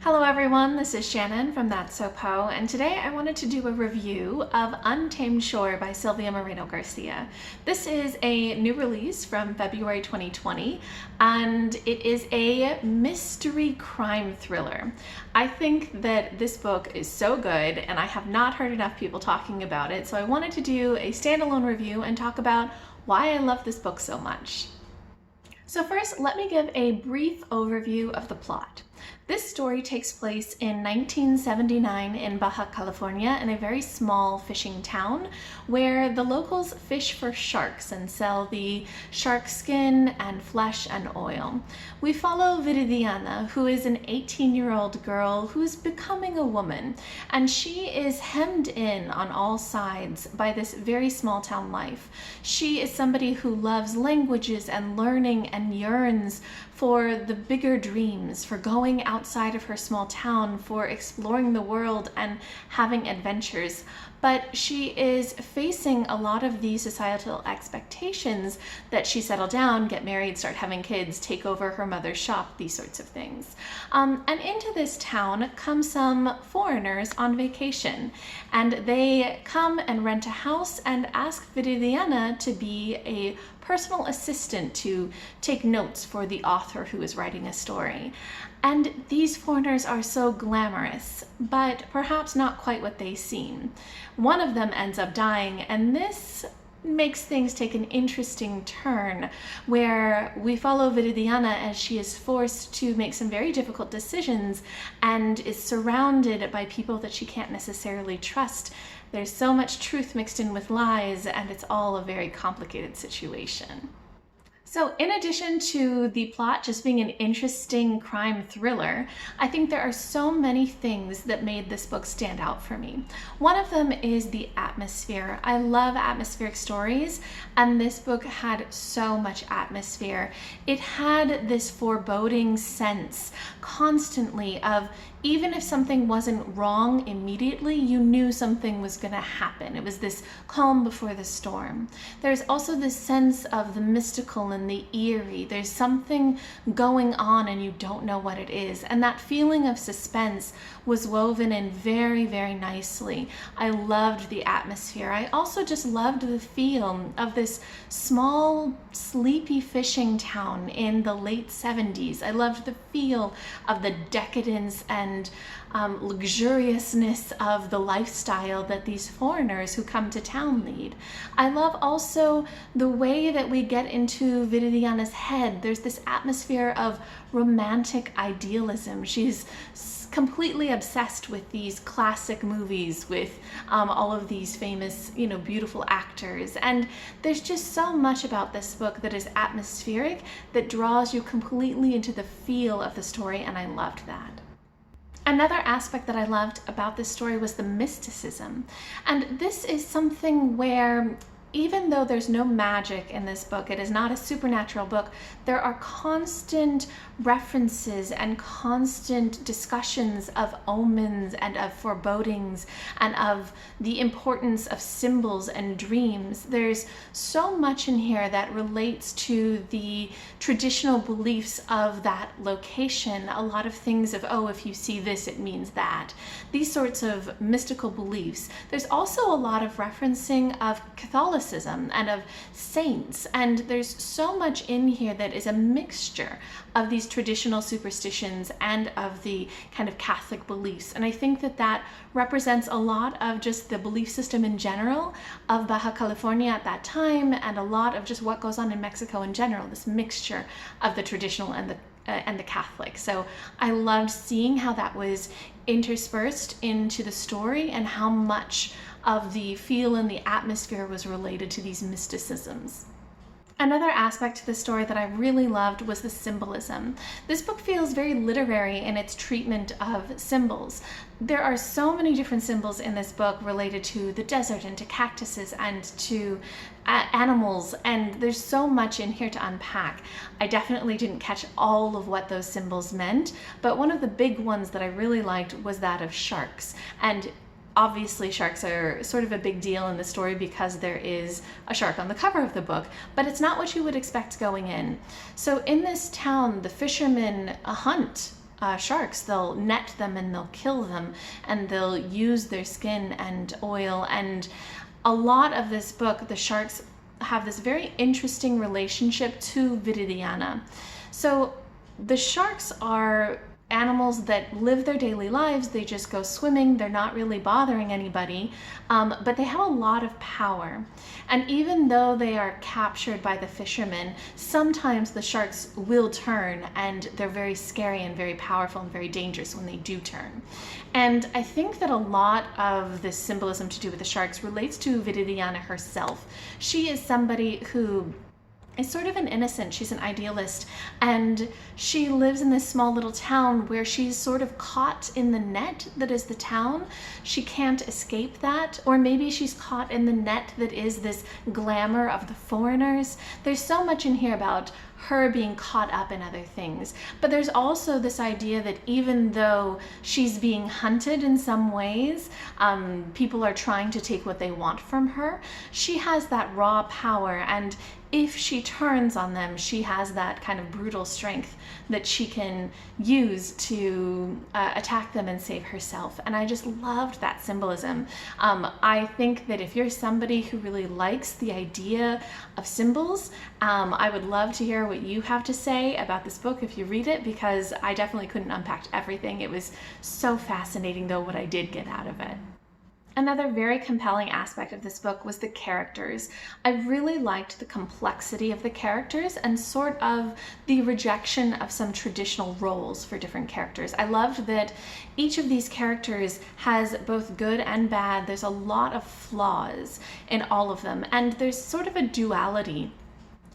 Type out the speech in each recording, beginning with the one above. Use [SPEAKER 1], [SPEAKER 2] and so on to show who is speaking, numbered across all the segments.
[SPEAKER 1] Hello everyone, this is Shannon from That's So Po, and today I wanted to do a review of Untamed Shore by Silvia Moreno-Garcia. This is a new release from February 2020, and it is a mystery crime thriller. I think that this book is so good, and I have not heard enough people talking about it, so I wanted to do a standalone review and talk about why I love this book so much. So first, let me give a brief overview of the plot. This story takes place in 1979 in Baja California in a very small fishing town where the locals fish for sharks and sell the shark skin and flesh and oil. We follow Viridiana, who is an 18-year-old girl who's becoming a woman, and she is hemmed in on all sides by this very small town life. She is somebody who loves languages and learning and yearns for the bigger dreams, for going outside of her small town, for exploring the world and having adventures. But she is facing a lot of these societal expectations that she settle down, get married, start having kids, take over her mother's shop, these sorts of things. And into this town come some foreigners on vacation, and they come and rent a house and ask Viridiana to be a personal assistant to take notes for the author who is writing a story. And these foreigners are so glamorous, but perhaps not quite what they seem. One of them ends up dying, and this makes things take an interesting turn where we follow Viridiana as she is forced to make some very difficult decisions and is surrounded by people that she can't necessarily trust. There's so much truth mixed in with lies, and it's all a very complicated situation. So in addition to the plot just being an interesting crime thriller, I think there are so many things that made this book stand out for me. One of them is the atmosphere. I love atmospheric stories, and this book had so much atmosphere. It had this foreboding sense constantly of, even if something wasn't wrong immediately, you knew something was going to happen. It was this calm before the storm. There's also this sense of the mystical and the eerie. There's something going on and you don't know what it is. And that feeling of suspense was woven in very, very nicely. I loved the atmosphere. I also just loved the feel of this small, sleepy fishing town in the late 70s. I loved the feel of the decadence and luxuriousness of the lifestyle that these foreigners who come to town lead. I love also the way that we get into Viridiana's head. There's this atmosphere of romantic idealism. She's completely obsessed with these classic movies with all of these famous, beautiful actors. And there's just so much about this book that is atmospheric, that draws you completely into the feel of the story, and I loved that. Another aspect that I loved about this story was the mysticism. And this is something where, even though there's no magic in this book, it is not a supernatural book, there are constant references and constant discussions of omens and of forebodings and of the importance of symbols and dreams. There's so much in here that relates to the traditional beliefs of that location. A lot of things of, oh, if you see this, it means that. These sorts of mystical beliefs. There's also a lot of referencing of Catholicism and of saints, and there's so much in here that is a mixture of these traditional superstitions and of the kind of Catholic beliefs. And I think that that represents a lot of just the belief system in general of Baja California at that time, and a lot of just what goes on in Mexico in general, this mixture of the traditional and the Catholic. So I loved seeing how that was interspersed into the story and how much of the feel and the atmosphere was related to these mysticisms. Another aspect to the story that I really loved was the symbolism. This book feels very literary in its treatment of symbols. There are so many different symbols in this book related to the desert and to cactuses and to animals, and there's so much in here to unpack. I definitely didn't catch all of what those symbols meant, but one of the big ones that I really liked was that of sharks. And obviously sharks are sort of a big deal in the story because there is a shark on the cover of the book, but it's not what you would expect going in. So in this town, the fishermen hunt sharks. They'll net them and they'll kill them, and they'll use their skin and oil. And a lot of this book, the sharks have this very interesting relationship to Viridiana. So the sharks are animals that live their daily lives. They just go swimming. They're not really bothering anybody, but they have a lot of power. And even though they are captured by the fishermen, sometimes the sharks will turn, and they're very scary and very powerful and very dangerous when they do turn. And I think that a lot of this symbolism to do with the sharks relates to Viridiana herself. She is somebody who is sort of an innocent. She's an idealist, and she lives in this small little town where she's sort of caught in the net that is the town. She can't escape that, or maybe she's caught in the net that is this glamour of the foreigners. There's so much in here about her being caught up in other things, but there's also this idea that even though she's being hunted in some ways, people are trying to take what they want from her, she has that raw power, and if she turns on them, she has that kind of brutal strength that she can use to attack them and save herself. And I just loved that symbolism. I think that if you're somebody who really likes the idea of symbols, I would love to hear what you have to say about this book if you read it, because I definitely couldn't unpack everything. It was so fascinating, though, what I did get out of it. Another very compelling aspect of this book was the characters. I really liked the complexity of the characters and sort of the rejection of some traditional roles for different characters. I loved that each of these characters has both good and bad. There's a lot of flaws in all of them, and there's sort of a duality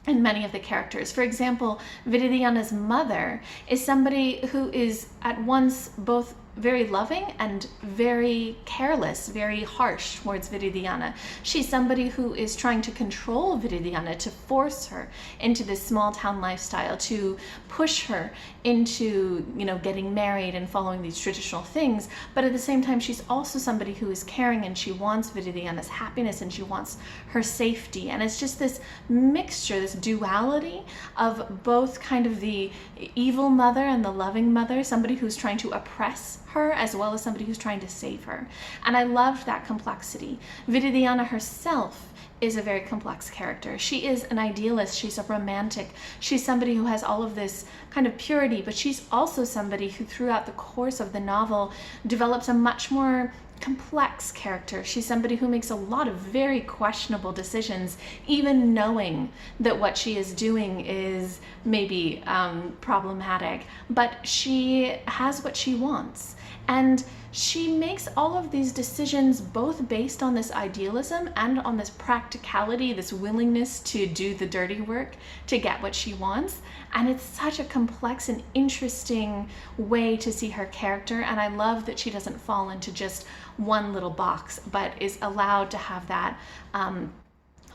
[SPEAKER 1] in many of the characters. For example, Viridiana's mother is somebody who is at once both very loving and very careless, very harsh towards Viridiana. She's somebody who is trying to control Viridiana, to force her into this small town lifestyle, to push her into, getting married and following these traditional things. But at the same time, she's also somebody who is caring, and she wants Viridiana's happiness, and she wants her safety. And it's just this mixture, this duality of both kind of the evil mother and the loving mother, somebody who's trying to oppress her as well as somebody who's trying to save her. And I loved that complexity. Viridiana herself is a very complex character. She is an idealist, she's a romantic, she's somebody who has all of this kind of purity, but she's also somebody who throughout the course of the novel develops a much more complex character. She's somebody who makes a lot of very questionable decisions, even knowing that what she is doing is maybe problematic, but she has what she wants. And she makes all of these decisions both based on this idealism and on this practicality, this willingness to do the dirty work to get what she wants. And it's such a complex and interesting way to see her character. And I love that she doesn't fall into just one little box, but is allowed to have that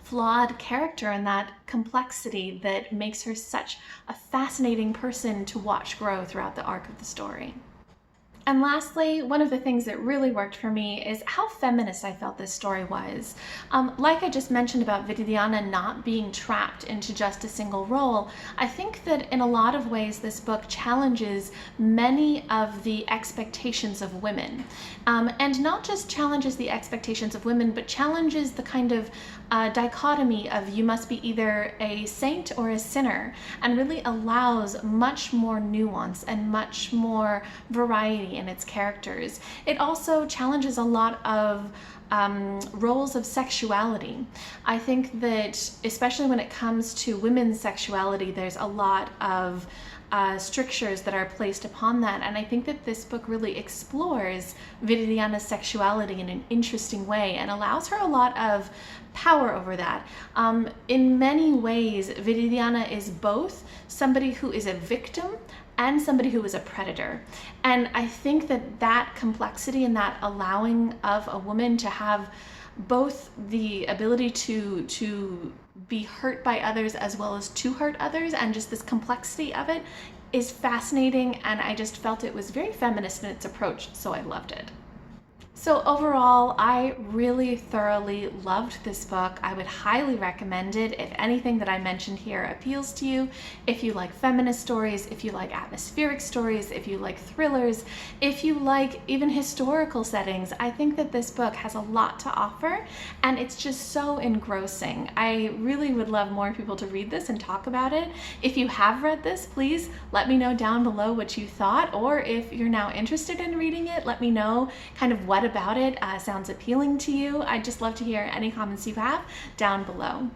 [SPEAKER 1] flawed character and that complexity that makes her such a fascinating person to watch grow throughout the arc of the story. And lastly, one of the things that really worked for me is how feminist I felt this story was. Like I just mentioned about Viridiana not being trapped into just a single role, I think that in a lot of ways this book challenges many of the expectations of women. And not just challenges the expectations of women, but challenges the kind of dichotomy of you must be either a saint or a sinner, and really allows much more nuance and much more variety in its characters. It also challenges a lot of roles of sexuality. I think that especially when it comes to women's sexuality, there's a lot of strictures that are placed upon that, and I think that this book really explores Viridiana's sexuality in an interesting way and allows her a lot of power over that. In many ways, Viridiana is both somebody who is a victim and somebody who is a predator. And I think that that complexity and that allowing of a woman to have both the ability to be hurt by others as well as to hurt others, and just this complexity of it is fascinating, and I just felt it was very feminist in its approach, so I loved it. So overall, I really thoroughly loved this book. I would highly recommend it if anything that I mentioned here appeals to you. If you like feminist stories, if you like atmospheric stories, if you like thrillers, if you like even historical settings, I think that this book has a lot to offer, and it's just so engrossing. I really would love more people to read this and talk about it. If you have read this, please let me know down below what you thought, or if you're now interested in reading it, let me know kind of what about it sounds appealing to you. I'd just love to hear any comments you have down below.